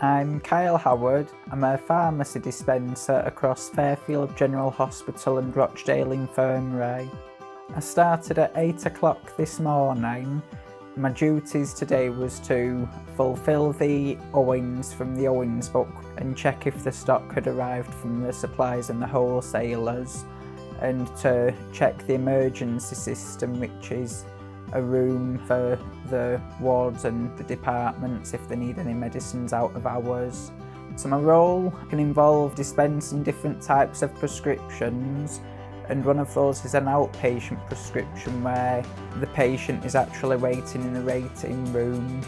I'm Kyle Howard. I'm a pharmacy dispenser across Fairfield General Hospital and Rochdale Infirmary. I started at 8 o'clock this morning. My duties today was to fulfil the owings from the owings book and check if the stock had arrived from the suppliers and the wholesalers, and to check the emergency system, which is a room for the wards and the departments if they need any medicines out of hours. So my role can involve dispensing different types of prescriptions, and one of those is an outpatient prescription where the patient is actually waiting in the waiting room.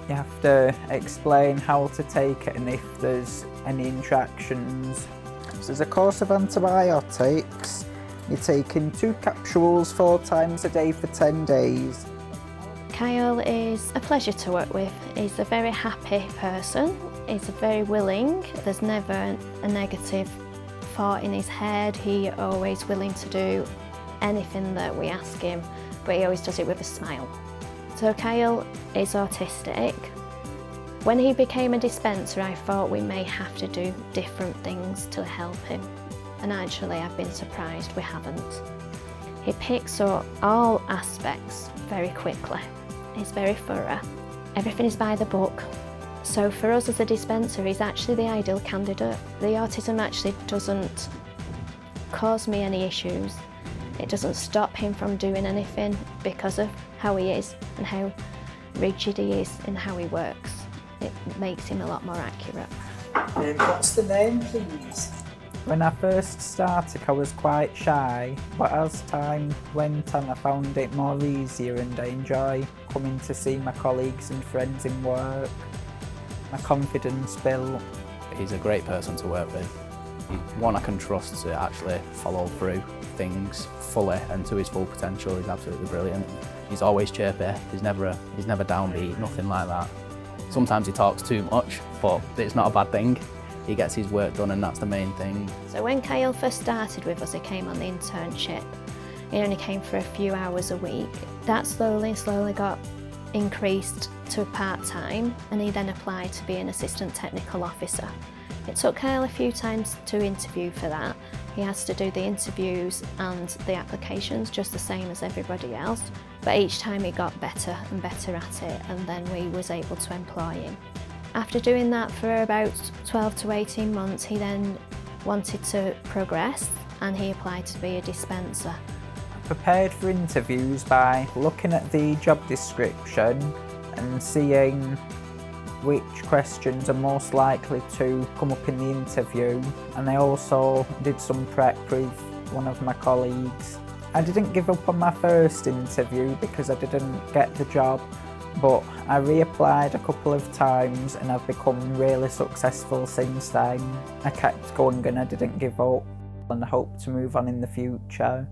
You have to explain how to take it and if there's any interactions. So there's a course of antibiotics. You're taking 2 capsules 4 times a day for 10 days. Kyle is a pleasure to work with. He's a very happy person. He's very willing. There's never a negative thought in his head. He's always willing to do anything that we ask him, but he always does it with a smile. So Kyle is autistic. When he became a dispenser, I thought we may have to do different things to help him. And actually I've been surprised we haven't. He picks up all aspects very quickly. He's very thorough. Everything is by the book. So for us as a dispenser, he's actually the ideal candidate. The autism actually doesn't cause me any issues. It doesn't stop him from doing anything because of how he is and how rigid he is and how he works. It makes him a lot more accurate. What's the name, please? When I first started, I was quite shy, but as time went on, I found it more easier and I enjoy coming to see my colleagues and friends in work. My confidence built. He's a great person to work with. He's one I can trust to actually follow through things fully and to his full potential. He's absolutely brilliant. He's always chirpy, he's never downbeat, nothing like that. Sometimes he talks too much, but it's not a bad thing. He gets his work done and that's the main thing. So when Kyle first started with us, he came on the internship. He only came for a few hours a week. That slowly got increased to part-time, and he then applied to be an assistant technical officer. It took Kyle a few times to interview for that. He has to do the interviews and the applications just the same as everybody else, but each time he got better and better at it, and then we was able to employ him. After doing that for about 12 to 18 months, he then wanted to progress and he applied to be a dispenser. I prepared for interviews by looking at the job description and seeing which questions are most likely to come up in the interview, and I also did some prep with one of my colleagues. I didn't give up on my first interview because I didn't get the job, but I reapplied a couple of times and I've become really successful since then. I kept going and I didn't give up, and I hope to move on in the future.